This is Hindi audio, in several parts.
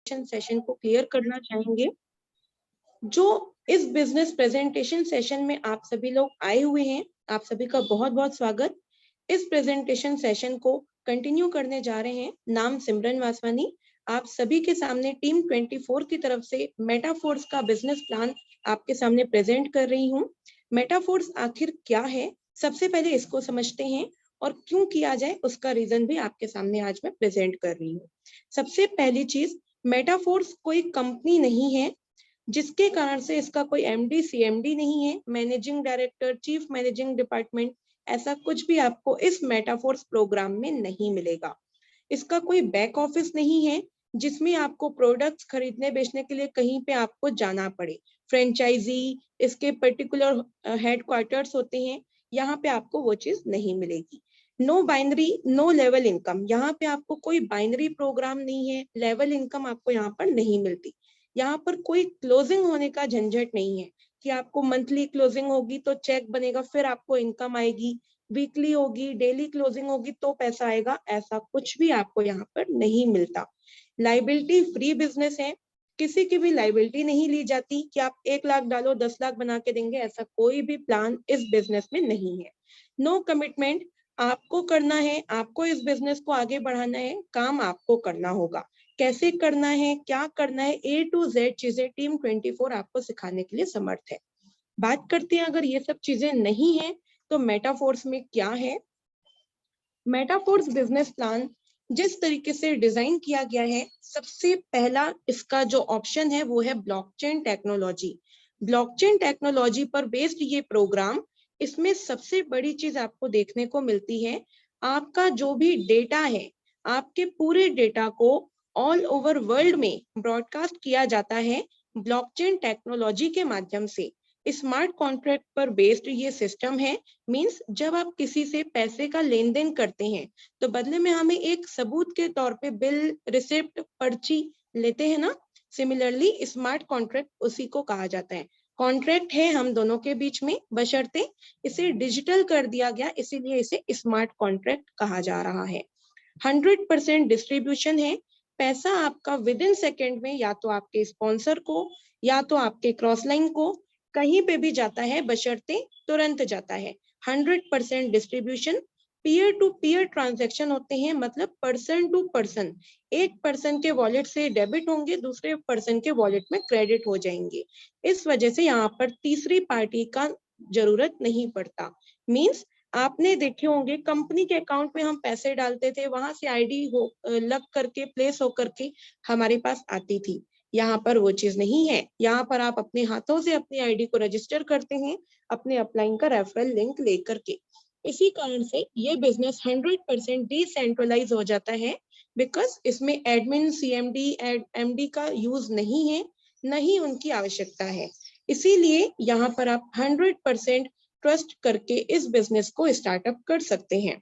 सेशन को क्लियर करना चाहेंगे। जो इस बिजनेस प्रेजेंटेशन सेशन में आप सभी लोग आए हुए हैं, आप सभी का बहुत बहुत स्वागत। इस प्रेजेंटेशन सेशन को कंटिन्यू करने जा रहे हैं। नाम सिमरन वासवानी, आप सभी के सामने टीम 24 की तरफ से मेटाफोर्स का बिजनेस प्लान आपके सामने प्रेजेंट कर रही हूँ। मेटाफोर्स आखिर क्या है, सबसे पहले इसको समझते हैं और क्यों किया जाए उसका रीजन भी आपके सामने आज मैं प्रेजेंट कर रही हूँ। सबसे पहली चीज, मेटाफोर्स कोई कंपनी नहीं है, जिसके कारण से इसका कोई एमडी सीएमडी नहीं है, managing director, chief managing department, ऐसा कुछ भी आपको इस मेटाफोर्स प्रोग्राम में नहीं मिलेगा। इसका कोई बैक ऑफिस नहीं है जिसमें आपको प्रोडक्ट्स खरीदने बेचने के लिए कहीं पे आपको जाना पड़े। फ्रेंचाइजी, इसके पर्टिकुलर हेडक्वार्टर्स होते हैं, यहाँ पे आपको वो चीज नहीं मिलेगी। No binary no level income, यहाँ पे आपको कोई बाइनरी प्रोग्राम नहीं है, लेवल इनकम आपको यहाँ पर नहीं मिलती। यहाँ पर कोई क्लोजिंग होने का झंझट नहीं है कि आपको मंथली क्लोजिंग होगी तो चेक बनेगा फिर आपको इनकम आएगी, वीकली होगी, डेली क्लोजिंग होगी तो पैसा आएगा, ऐसा कुछ भी आपको यहाँ पर नहीं मिलता। लाइबिलिटी फ्री बिजनेस है, किसी की भी लाइबिलिटी नहीं ली जाती कि आप 1 लाख डालो 10 लाख बना के देंगे, ऐसा कोई भी प्लान इस बिजनेस में नहीं है। नो कमिटमेंट, आपको करना है, आपको इस बिजनेस को आगे बढ़ाना है, काम आपको करना होगा। कैसे करना है, क्या करना है, A to Z चीजें टीम 24 आपको सिखाने के लिए समर्थ है। बात करते हैं अगर ये सब चीजें नहीं है तो मेटाफोर्स में क्या है। मेटाफोर्स बिजनेस प्लान जिस तरीके से डिजाइन किया गया है, सबसे पहला इसका जो ऑप्शन है वो है ब्लॉकचेन टेक्नोलॉजी। ब्लॉकचेन टेक्नोलॉजी पर बेस्ड ये प्रोग्राम, इसमें सबसे बड़ी चीज आपको देखने को मिलती है, आपका जो भी डेटा है, आपके पूरे डेटा को ऑल ओवर वर्ल्ड में ब्रॉडकास्ट किया जाता है ब्लॉकचेन टेक्नोलॉजी के माध्यम से। स्मार्ट कॉन्ट्रैक्ट पर बेस्ड ये सिस्टम है। मींस जब आप किसी से पैसे का लेन देन करते हैं तो बदले में हमें एक सबूत के तौर पे बिल, रिसिप्ट, पर्ची लेते हैं ना, सिमिलरली स्मार्ट कॉन्ट्रैक्ट उसी को कहा जाता है। कॉन्ट्रैक्ट है हम दोनों के बीच में, बशर्ते इसे डिजिटल कर दिया गया, इसीलिए इसे स्मार्ट कॉन्ट्रैक्ट कहा जा रहा है। 100% डिस्ट्रीब्यूशन है, पैसा आपका विद इन सेकेंड में या तो आपके स्पॉन्सर को या तो आपके क्रॉस लाइन को कहीं पे भी जाता है, बशर्ते तुरंत जाता है। 100% distribution, peer to peer transaction होते हैं, मतलब पर्सन टू पर्सन, एक पर्सन के वॉलेट से डेबिट होंगे, दूसरे पर्सन के वॉलेट में क्रेडिट हो जाएंगे। इस वजह से यहाँ पर तीसरी पार्टी का जरूरत नहीं पड़ता। मींस आपने देखे होंगे कंपनी के अकाउंट में हम पैसे डालते थे, वहां से आईडी हो लग करके प्लेस होकर के हमारे पास आती थी। यहाँ पर वो चीज नहीं है, यहाँ पर आप अपने हाथों से अपनी आईडी को रजिस्टर करते हैं अपने अपलाइन का रेफरल लिंक लेकर के। इसी कारण से ये बिजनेस 100% डिसेंट्रलाइज हो जाता है, बिकॉज इसमें एडमिन, सीएमडी, एमडी का यूज नहीं है, नहीं उनकी आवश्यकता है। इसीलिए यहाँ पर आप 100% ट्रस्ट करके इस बिजनेस को स्टार्टअप कर सकते हैं।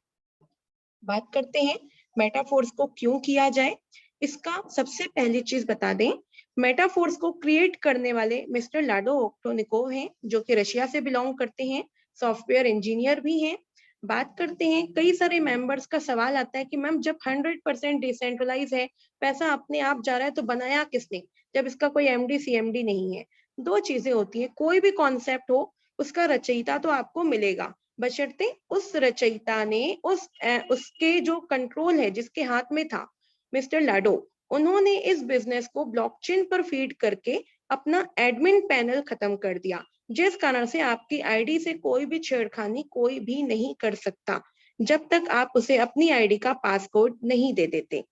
बात करते हैं मेटाफोर्स को क्यों किया जाए। इसका सबसे पहली चीज बता दें, मेटाफोर्स को क्रिएट करने वाले मिस्टर लाडो ओक्टोनिको हैं, जो कि रशिया से बिलोंग करते हैं, सॉफ्टवेयर इंजीनियर भी हैं। बात करते हैं, कई सारे मेंबर्स का सवाल आता है कि मैम जब 100% डिसेंट्रलाइज है, पैसा अपने आप जा रहा है, तो बनाया किसने जब इसका कोई एमडी सीएमडी नहीं है। दो चीजें होती है, कोई भी कॉन्सेप्ट हो उसका रचयिता तो आपको मिलेगा, बशर्ते उस रचयिता ने उसके जो कंट्रोल है, जिसके हाथ में था मिस्टर लाडो, उन्होंने इस बिजनेस को ब्लॉकचेन पर फीड करके अपना एडमिन पैनल खत्म कर दिया, जिस कारण से आपकी आईडी से कोई भी छेड़खानी कोई भी नहीं कर सकता जब तक आप उसे अपनी आईडी का पासकोड नहीं दे देते।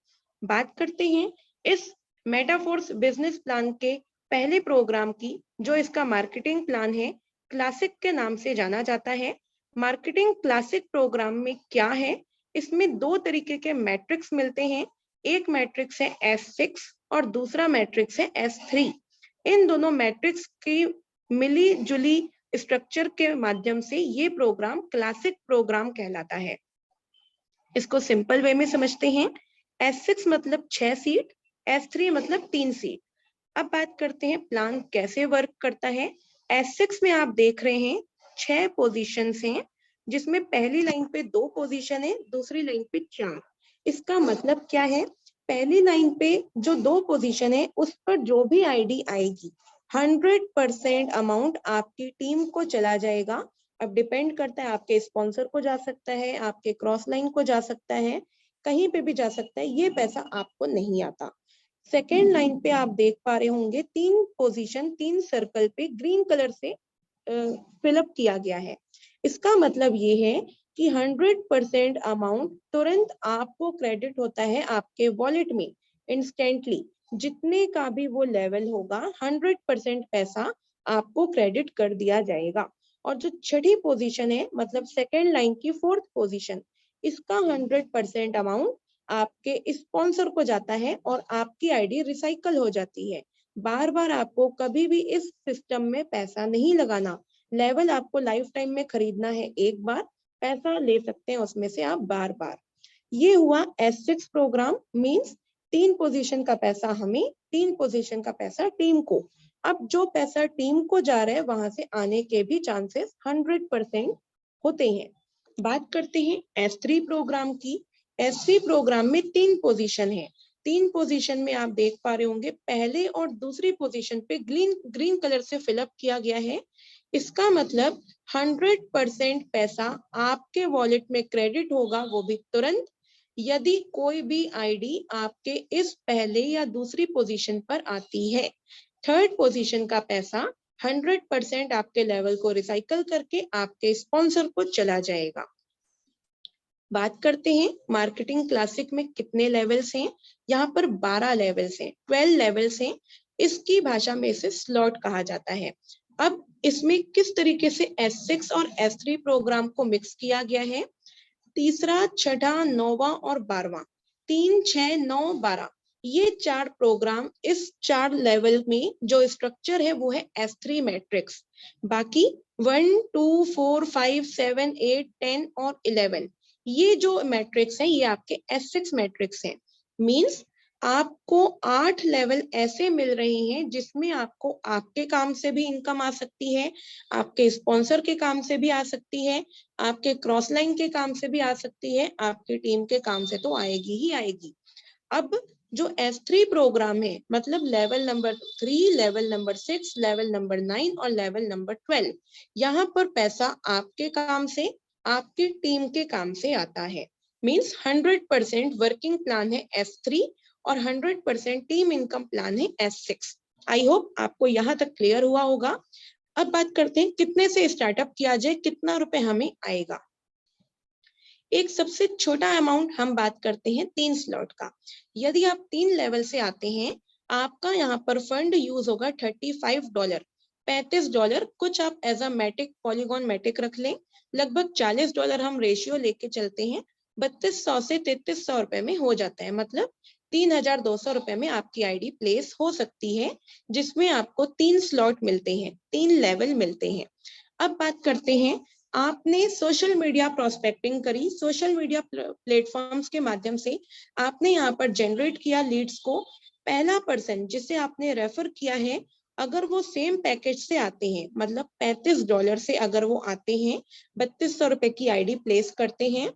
बात करते हैं इस मेटाफोर्स बिजनेस प्लान के पहले प्रोग्राम की, जो इसका मार्केटिंग प्लान है, क्लासिक के नाम से जाना जाता है। मार्केटिंग क्लासिक प्रोग्राम में क्या है, इसमें दो तरीके के मैट्रिक्स मिलते हैं, एक मैट्रिक्स है S6 और दूसरा मैट्रिक्स है S3। इन दोनों मैट्रिक्स की मिली जुली स्ट्रक्चर के माध्यम से ये प्रोग्राम क्लासिक प्रोग्राम कहलाता है। इसको सिंपल वे में समझते हैं, S6 मतलब 6 सीट, S3 मतलब 3 सीट। अब बात करते हैं प्लान कैसे वर्क करता है। S6 में आप देख रहे हैं 6 पोजीशंस हैं, जिसमें पहली लाइन पे 2 पोजीशन है, दूसरी लाइन पे 4। इसका मतलब क्या है, पहली लाइन पे जो 2 पोजीशन है उस पर जो भी आईडी आएगी 100% अमाउंट आपकी टीम को चला जाएगा। अब डिपेंड करता है, आपके स्पॉन्सर को जा सकता है, आपके क्रॉस लाइन को जा सकता है, कहीं पे भी जा सकता है, ये पैसा आपको नहीं आता। सेकेंड लाइन पे आप देख पा रहे होंगे 3 पोजीशन 3 सर्कल पे ग्रीन कलर से फिलअप किया गया है। इसका मतलब ये है कि 100% अमाउंट तुरंत आपको क्रेडिट होता है आपके वॉलेट में इंस्टेंटली। जितने का भी वो लेवल होगा 100% पैसा आपको क्रेडिट कर दिया जाएगा। और जो छठी पोजीशन है, मतलब सेकेंड लाइन की 4th पोजीशन, इसका 100% अमाउंट आपके स्पॉन्सर को जाता है और आपकी आईडी रिसाइकल हो जाती है। बार बार आपको कभी भी इस सिस्टम में पैसा नहीं लगाना। लेवल आपको लाइफ टाइम में खरीदना है, एक बार पैसा ले सकते हैं उसमें से आप बार बार। ये हुआ S6 प्रोग्राम, मींस 3 पोजीशन का पैसा हमें, 3 पोजीशन का पैसा टीम को। अब जो पैसा टीम को जा रहा है वहां से आने के भी चांसेस 100% होते हैं। बात करते हैं S3 प्रोग्राम की। S3 प्रोग्राम में 3 पोजीशन है। 3 पोजीशन में आप देख पा रहे होंगे पहले और दूसरी पोजीशन पे ग्रीन कलर से फिलअप किया गया है। इसका मतलब 100% पैसा आपके वॉलेट में क्रेडिट होगा, वो भी तुरंत, यदि कोई भी आईडी आपके इस पहले या दूसरी पोजीशन पर आती है। थर्ड पोजीशन का पैसा 100% आपके लेवल को रिसाइकल करके आपके स्पॉन्सर को चला जाएगा। बात करते हैं मार्केटिंग क्लासिक में कितने लेवल्स हैं। यहाँ पर 12 लेवल्स हैं, 12 लेवल्स हैं। इसकी भाषा में इसे स्लॉट कहा जाता है। अब इसमें किस तरीके से S6 और S3 प्रोग्राम को मिक्स किया गया है। तीसरा, छठा, 9वां और 12वां, 3, 6, 9, 12, ये 4 प्रोग्राम, इस 4 लेवल में जो स्ट्रक्चर है वो है S3 मैट्रिक्स। बाकी 1, 2, 4, 5, 7, 8, 10 और 11, ये जो मैट्रिक्स हैं ये आपके S6 मैट्रिक्स हैं। मींस आपको 8 लेवल ऐसे मिल रहे हैं जिसमें आपको आपके काम से भी इनकम आ सकती है, आपके स्पॉन्सर के काम से भी आ सकती है, आपके क्रॉस लाइन के काम से भी आ सकती है, आपकी टीम के काम से तो आएगी ही आएगी। अब जो S3 प्रोग्राम है, मतलब level number 3, level number 6, level number 9 और लेवल नंबर 12, यहाँ पर पैसा आपके काम से, आपकी टीम के काम से आता है। मींस 100% वर्किंग प्लान है S3 और 100% टीम इनकम प्लान है S6। आई होप आपको यहाँ तक क्लियर हुआ होगा। अब बात करते हैं कितने से स्टार्टअप किया जाए, कितना रुपए हमें आएगा। एक सबसे छोटा अमाउंट हम बात करते हैं 3 स्लॉट का। यदि आप 3 लेवल से आते हैं, आपका यहाँ पर फंड यूज होगा $35, $35। कुछ आप एज अ मैटिक, पॉलीगॉन मैटिक रख लें। लगभग $40 हम रेशियो लेके चलते हैं। 3200 से 3300 रुपए में हो जाता है, मतलब 3200 रुपए में आपकी आईडी प्लेस हो सकती है, जिसमें आपको 3 स्लॉट मिलते हैं, 3 लेवल मिलते हैं। अब बात करते हैं, आपने सोशल मीडिया प्रोस्पेक्टिंग करी, सोशल मीडिया प्लेटफॉर्म्स के माध्यम से आपने यहाँ पर जनरेट किया लीड्स को। पहला पर्सन जिसे आपने रेफर किया है, अगर वो सेम पैकेज से आते हैं, मतलब $35 से अगर वो आते हैं, 3200 रुपए की आईडी प्लेस करते हैं,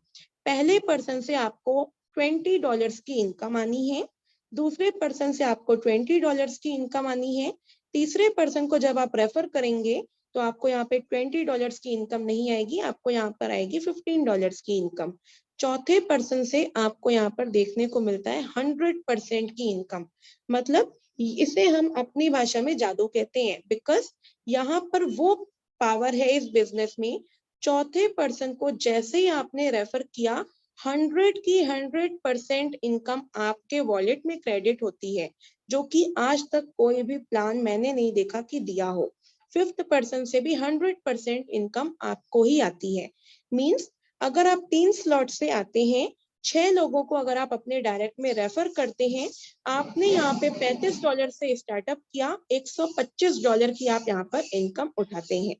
पहले पर्सन से आपको $20 की इनकम आनी है, दूसरे पर्सन से आपको $20 की इनकम आनी है, तीसरे पर्सन को जब आप रेफर करेंगे तो आपको यहाँ पे $20 की इनकम नहीं आएगी, आपको यहाँ पर आएगी $15 की इनकम। चौथे पर्सन से आपको यहाँ पर देखने को मिलता है 100% की इनकम। मतलब इसे हम अपनी भाषा में जादू कहते हैं, बिकॉज यहाँ पर वो पावर है इस बिजनेस में। चौथे पर्सन को जैसे ही आपने रेफर किया, 100% इनकम आपके वॉलेट में क्रेडिट होती है, जो कि आज तक कोई भी प्लान मैंने नहीं देखा कि दिया हो। 5th पर्सन से भी 100% इनकम आपको ही आती है। मींस अगर आप 3 स्लॉट से आते हैं, 6 लोगों को अगर आप अपने डायरेक्ट में रेफर करते हैं, आपने यहाँ पे $35 से स्टार्टअप किया, $125 की आप यहाँ पर इनकम उठाते हैं।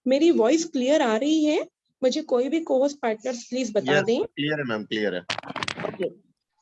मेरी वॉइस क्लियर आ रही है? मुझे कोई भी कोहोस्ट पार्टनर्स प्लीज बता दें। क्लियर है मैम, क्लियर है। ओके,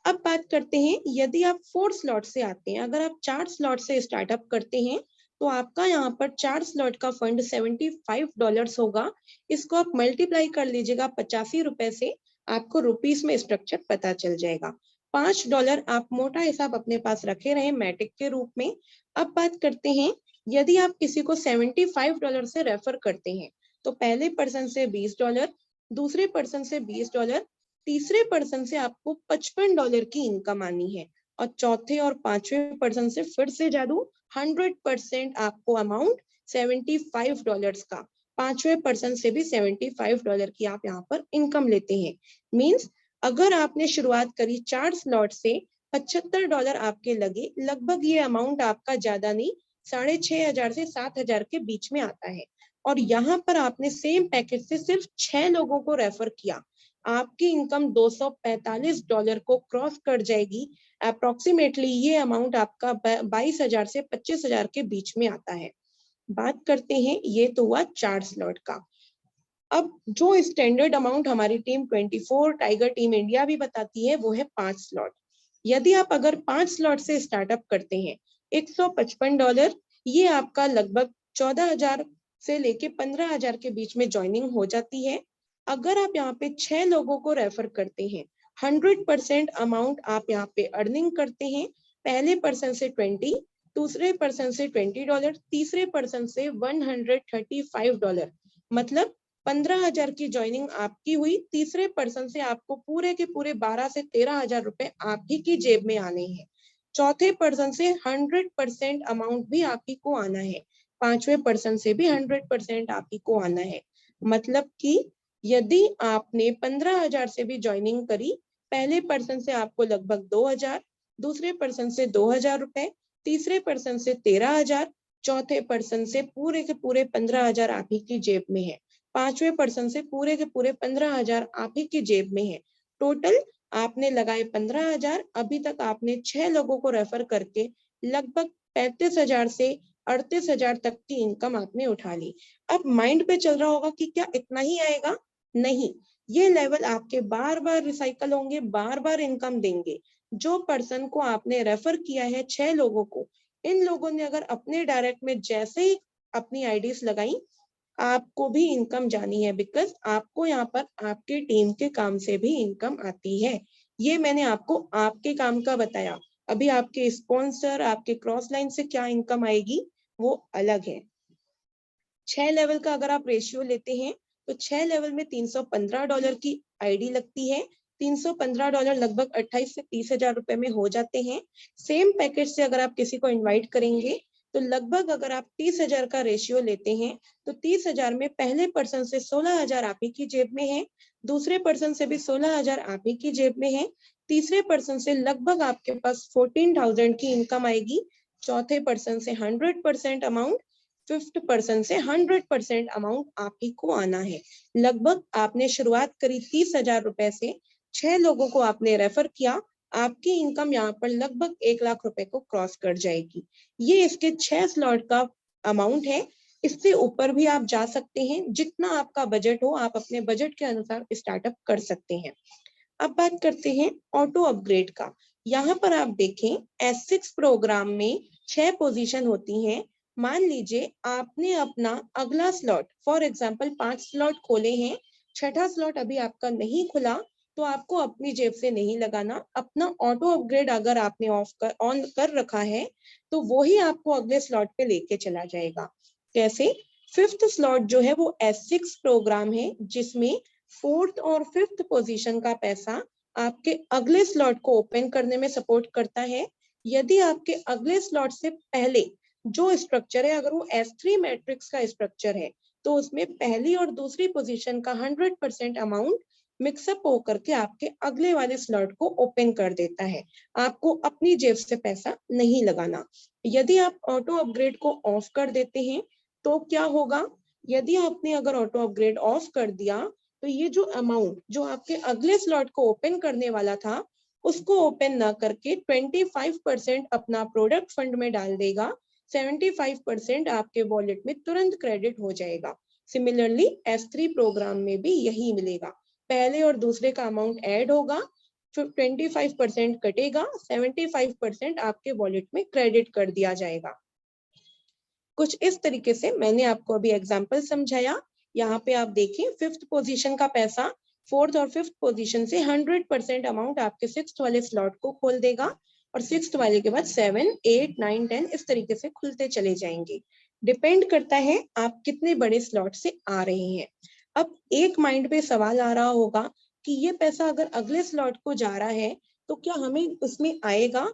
अब बात करते हैं, यदि आप 4 स्लॉट से आते हैं, अगर आप 4 स्लॉट से स्टार्टअप करते हैं, तो आपका यहाँ पर 4 स्लॉट का फंड $75 होगा। इसको आप मल्टीप्लाई कर लीजिएगा 85 रुपए से, आपको रुपीस में स्ट्रक्चर पता चल जाएगा। $5 आप मोटा हिसाब अपने पास रखे रहे मैटिक के रूप में। अब बात करते हैं, यदि आप किसी को $75 से रेफर करते हैं तो पहले पर्सन से $20, दूसरे पर्सन से $20, तीसरे पर्सन से आपको $55 की इनकम आनी है, और चौथे और पांचवें पर्सन से फिर से जादू 100% आपको अमाउंट $75 का, पांचवें पर्सन से भी $75 की आप यहाँ पर इनकम लेते हैं। मीन्स अगर आपने शुरुआत करी 4 स्लॉट से $75 आपके लगे, लगभग ये अमाउंट आपका ज्यादा नहीं 6,500 से 7,000 के बीच में आता है। और यहाँ पर आपने सेम पैकेज से सिर्फ 6 लोगों को रेफर किया, आपकी इनकम $245 को क्रॉस कर जाएगी। अप्रोक्सीमेटली ये अमाउंट आपका 22,000 से 25,000 के बीच में आता है। बात करते हैं, ये तो हुआ 4 स्लॉट का। अब जो स्टैंडर्ड अमाउंट हमारी टीम 24 टाइगर टीम इंडिया भी बताती है वो है 5 स्लॉट। यदि आप अगर 5 स्लॉट से स्टार्टअप करते हैं, $155, ये आपका लगभग 14,000 से लेके 15,000 के बीच में ज्वाइनिंग हो जाती है। अगर आप यहाँ पे 6 लोगों को रेफर करते हैं, 100% अमाउंट आप यहाँ पे अर्निंग करते हैं। पहले पर्सन से 20, दूसरे पर्सन से $20, तीसरे पर्सन से $135, मतलब 15,000 की ज्वाइनिंग आपकी हुई। तीसरे पर्सन से आपको पूरे के पूरे 12 से 13,000 रुपए आप ही की जेब में आने हैं। चौथे पर्सन से 100% अमाउंट भी आप ही को आना है, पांचवें पर्सन से भी 100% आप ही को आना है। मतलब कि यदि आपने 15,000 से भी ज्वाइनिंग करी, पहले पर्सन से आपको लगभग 2,000, दूसरे पर्सन से 2,000 रुपए, तीसरे पर्सन से 13,000, चौथे पर्सन से पूरे के पूरे 15,000 आप ही की जेब में है, पांचवें पर्सन से पूरे के पूरे 15,000 आप ही की जेब में है। टोटल आपने लगाए 15,000। अभी तक आपने 6 लोगों को रेफर करके लगभग 35,000 से 38,000 तक की इनकम आपने उठा ली। अब माइंड पे चल रहा होगा कि क्या इतना ही आएगा? नहीं, ये लेवल आपके बार बार रिसाइकल होंगे, बार बार इनकम देंगे। जो पर्सन को आपने रेफर किया है 6 लोगों को, इन लोगों ने अगर अपने डायरेक्ट में जैसे ही अपनी आईडीज लगाई, आपको भी इनकम जानी है, बिकॉज आपको यहाँ पर आपके टीम के काम से भी इनकम आती है। ये मैंने आपको आपके काम का बताया। अभी आपके स्पॉन्सर, आपके क्रॉस लाइन से क्या इनकम आएगी वो अलग है। 6 लेवल का अगर आप रेशियो लेते हैं तो 6 लेवल में $315 की आईडी लगती है। $315 लगभग 28 से 30,000 रुपए में हो जाते हैं। सेम पैकेज से अगर आप किसी को इनवाइट करेंगे तो लगभग अगर आप 30,000 का रेशियो लेते हैं तो 30,000 में पहले पर्सन से 16,000 आप ही की जेब में है, दूसरे पर्सन से भी 16,000 आप ही की जेब में है, तीसरे पर्सन से लगभग आपके पास 14,000 की इनकम आएगी, चौथे पर्सन से 100% अमाउंट, फिफ्थ पर्सन से 100% अमाउंट आप ही को आना है। लगभग आपने शुरुआत करी 30,000 रुपए से, 6 लोगों को आपने रेफर किया, आपकी इनकम यहाँ पर लगभग 1 लाख रुपए को क्रॉस कर जाएगी। ये इसके 6 स्लॉट का अमाउंट है। इससे ऊपर भी आप जा सकते हैं, जितना आपका बजट हो आप अपने बजट के अनुसार स्टार्टअप कर सकते हैं। अब बात करते हैं ऑटो अपग्रेड का। यहाँ पर आप देखें S6 प्रोग्राम में 6 पोजीशन होती हैं। मान लीजिए आपने अपना अगला स्लॉट, फॉर एग्जांपल 5 स्लॉट खोले हैं, छठा स्लॉट अभी आपका नहीं खुला, तो आपको अपनी जेब से नहीं लगाना। अपना ऑटो अपग्रेड अगर आपने ऑन कर रखा है तो वो ही आपको अगले स्लॉट पे लेके चला जाएगा। कैसे? फिफ्थ स्लॉट जो है वो S6 प्रोग्राम है, जिसमें 4th और 5th पोजीशन का पैसा आपके अगले स्लॉट को ओपन करने में सपोर्ट करता है। यदि आपके अगले स्लॉट से पहले जो स्ट्रक्चर है, अगर वो S3 मैट्रिक्स का स्ट्रक्चर है, तो उसमें पहली और दूसरी पोजीशन का 100% अमाउंट मिक्सअप होकर के आपके अगले वाले स्लॉट को ओपन कर देता है। आपको अपनी जेब से पैसा नहीं लगाना। यदि आप ऑटो अपग्रेड को ऑफ कर देते हैं तो क्या होगा? यदि आपने अगर ऑटो अपग्रेड ऑफ कर दिया तो ये जो अमाउंट जो आपके अगले स्लॉट को ओपन करने वाला था, उसको ओपन ना करके 25% अपना प्रोडक्ट फंड में डाल देगा, 75% आपके वॉलेट में तुरंत क्रेडिट हो जाएगा। सिमिलरली S3 प्रोग्राम में भी यही मिलेगा। पहले और दूसरे का अमाउंट ऐड होगा, 25% कटेगा, 75% आपके वॉलेट में क्रेडिट कर दिया जाएगा। कुछ इस तरीके से मैंने आपको अभी एग्जाम्पल समझाया। यहाँ पे आप देखें 5th पोजीशन का पैसा फोर्थ और फिफ्थ पोजीशन से 100% अमाउंट आपके सिक्स्थ वाले स्लॉट को खोल देगा और सिक्स्थ वाले के बाद 7, 8, 9, 10 इस तरीके से खुलते चले जाएंगे। डिपेंड करता है आप कितने बड़े स्लॉट से आ रहे हैं। अब एक माइंड पे सवाल आ रहा होगा कि ये पैसा अगर अगले स्लॉट को जा रहा है तो क्या हमें उसमें आएगा?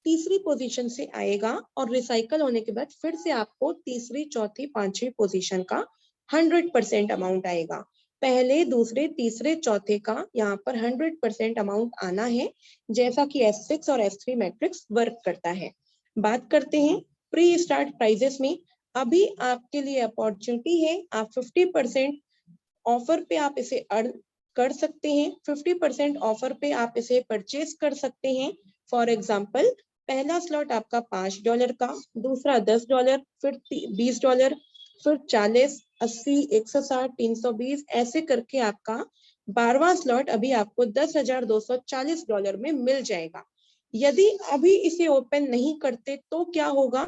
तीसरी पोजीशन से आएगा और रिसाइकल होने के बाद फिर से आपको तीसरी, चौथी, पांचवी पोजीशन का 100% अमाउंट आएगा। पहले, दूसरे, तीसरे, चौथे का यहाँ पर 100% अमाउंट आना है, जैसा कि S6 और S3 मैट्रिक्स वर्क करता है। बात करते हैं प्री स्टार्ट प्राइजेस में। अभी आपके लिए अपॉर्चुनिटी है, आप 50% ऑफर पे आप इसे अर्न कर सकते हैं। 50% ऑफर पे आप इसे परचेज कर सकते हैं। फॉर एग्जाम्पल, पहला स्लॉट आपका $5 का, दूसरा $10, फिर $20, फिर 40, 80, 160, 320 ऐसे करके आपका 12वां स्लॉट अभी आपको $10,240 में मिल जाएगा। यदि अभी इसे ओपन नहीं करते तो क्या होगा?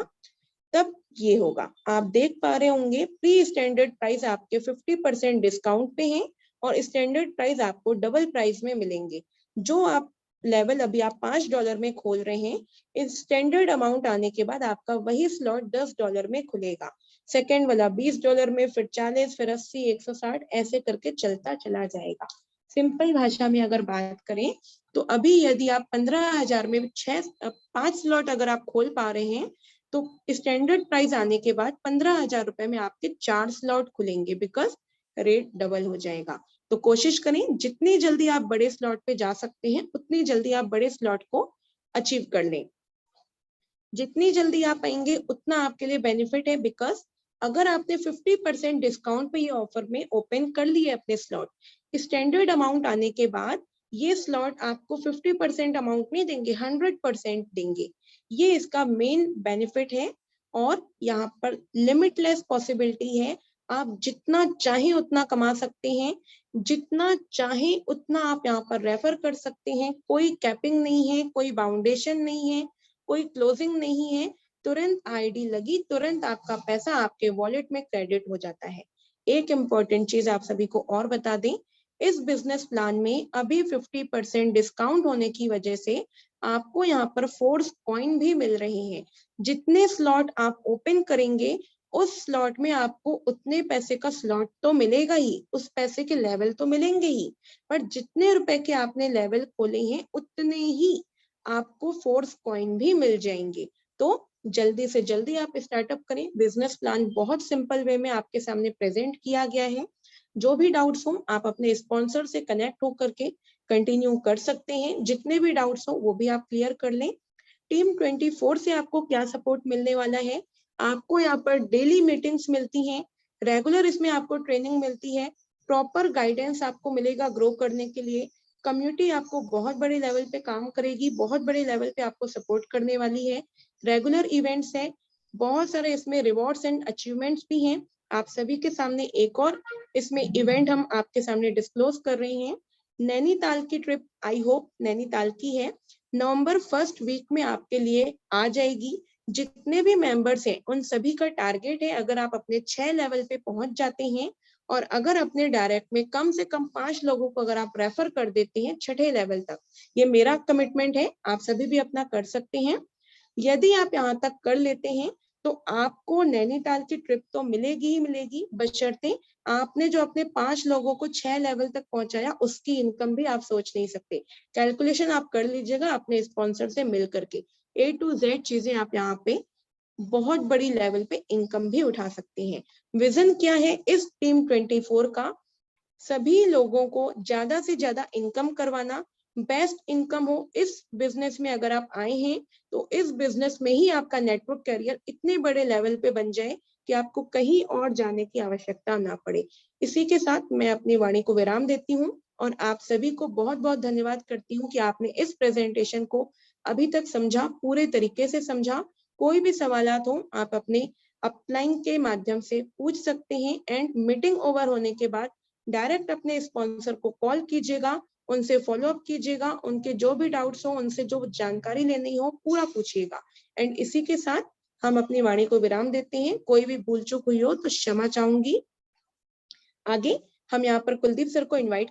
तब ये होगा, आप देख पा रहे होंगे प्री स्टैंडर्ड प्राइस आपके 50% डिस्काउंट पे हैं और स्टैंडर्ड प्राइस आपको डबल प्राइस में मिलेंगे। जो आप लेवल अभी आप $5 में खोल रहे हैं, इस स्टैंडर्ड अमाउंट आने के बाद आपका वही स्लॉट $10 में खुलेगा, सेकेंड वाला $20 में, फिर 40, फिर 80, 160 ऐसे करके चलता चला जाएगा। सिंपल भाषा में अगर बात करें तो अभी यदि आप 15,000 में 5 स्लॉट अगर आप खोल पा रहे हैं तो स्टैंडर्ड प्राइस आने के बाद 15,000 रुपए में आपके 4 स्लॉट खुलेंगे, बिकॉज रेट डबल हो जाएगा। तो कोशिश करें जितनी जल्दी आप बड़े स्लॉट पे जा सकते हैं उतनी जल्दी आप बड़े स्लॉट को अचीव कर लें। जितनी जल्दी आप आएंगे उतना आपके लिए बेनिफिट है, बिकॉज अगर आपने 50% डिस्काउंट पे ये ऑफर में ओपन कर लिए अपने स्लॉट, स्टैंडर्ड अमाउंट आने के बाद ये स्लॉट आपको 50% अमाउंट नहीं देंगे, 100% देंगे। ये इसका मेन बेनिफिट है और यहाँ पर लिमिटलेस पॉसिबिलिटी है। आप जितना चाहें उतना कमा सकते हैं, जितना चाहें उतना आप यहाँ पर रेफर कर सकते हैं। कोई कैपिंग नहीं है, कोई बाउंडेशन नहीं है, कोई क्लोजिंग नहीं है। तुरंत आईडी लगी, तुरंत आपका पैसा आपके वॉलेट में क्रेडिट हो जाता है। एक इम्पोर्टेंट चीज आप सभी को और बता दें, इस बिजनेस प्लान में अभी 50% डिस्काउंट होने की वजह से आपको यहाँ पर फोर्स कॉइन भी मिल रहे हैं। जितने स्लॉट आप ओपन करेंगे उस स्लॉट में आपको उतने पैसे का स्लॉट तो मिलेगा ही, उस पैसे के लेवल तो मिलेंगे ही, पर जितने रुपए के आपने लेवल खोले हैं उतने ही आपको फोर्स कॉइन भी मिल जाएंगे। तो जल्दी से जल्दी आप स्टार्टअप करें। बिजनेस प्लान बहुत सिंपल वे में आपके सामने प्रेजेंट किया गया है। जो भी डाउट्स हो आप अपने स्पॉन्सर से कनेक्ट होकर के कंटिन्यू कर सकते हैं। जितने भी डाउट्स हो वो भी आप क्लियर कर लें। टीम 24 से आपको क्या सपोर्ट मिलने वाला है? आपको यहाँ पर डेली मीटिंग्स मिलती हैं, रेगुलर इसमें आपको ट्रेनिंग मिलती है, प्रॉपर गाइडेंस आपको मिलेगा ग्रो करने के लिए। कम्युनिटी आपको बहुत बड़े लेवल पे काम करेगी, बहुत बड़े लेवल पे आपको सपोर्ट करने वाली है। रेगुलर इवेंट्स है, बहुत सारे इसमें रिवॉर्ड्स एंड अचीवमेंट्स भी हैं। आप सभी के सामने एक और इसमें इवेंट हम आपके सामने डिस्क्लोज कर रहे हैं। नैनीताल की ट्रिप, आई होप नैनीताल की है, नवंबर 1st वीक में आपके लिए आ जाएगी। जितने भी मेंबर्स हैं उन सभी का टारगेट है, अगर आप अपने 6 लेवल पे पहुंच जाते हैं और अगर अपने डायरेक्ट में कम से कम 5 लोगों को अगर आप रेफर कर देते हैं 6ठे लेवल तक, ये मेरा कमिटमेंट है, आप सभी भी अपना कर सकते हैं। यदि आप यहाँ तक कर लेते हैं तो आपको नैनीताल की ट्रिप तो मिलेगी ही मिलेगी, बशर्ते आपने जो अपने 5 लोगों को 6 लेवल तक पहुंचाया उसकी इनकम भी आप सोच नहीं सकते। कैलकुलेशन आप कर लीजिएगा अपने स्पॉन्सर से मिल करके। A to Z चीजें आप यहाँ पे बहुत बड़ी लेवल पे इनकम भी उठा सकते हैं। विजन क्या है इस टीम 24 का? सभी लोगों को ज्यादा से ज्यादा इनकम करवाना, बेस्ट इनकम हो। इस बिजनेस में अगर आप आए हैं तो इस बिजनेस में ही आपका नेटवर्क करियर इतने बड़े लेवल पे बन जाए कि आपको कहीं और जाने की आवश्यकता ना पड़े। इसी के साथ मैं अपनी वाणी को विराम देती हूँ और आप सभी को बहुत बहुत धन्यवाद करती हूँ कि आपने इस प्रेजेंटेशन को अभी तक समझा, पूरे तरीके से समझा। कोई भी सवालात हो आप अपने अपलाइन के माध्यम से पूछ सकते हैं एंड मीटिंग ओवर होने के बाद डायरेक्ट अपने स्पॉन्सर को कॉल कीजिएगा, उनसे फॉलो अप कीजिएगा, उनके जो भी डाउट्स हो, उनसे जो जानकारी लेनी हो पूरा पूछिएगा। एंड इसी के साथ हम अपनी वाणी को विराम देते हैं। कोई भी भूल चूक हुई हो तो क्षमा चाहूंगी। आगे हम यहाँ पर कुलदीप सर को इन्वाइट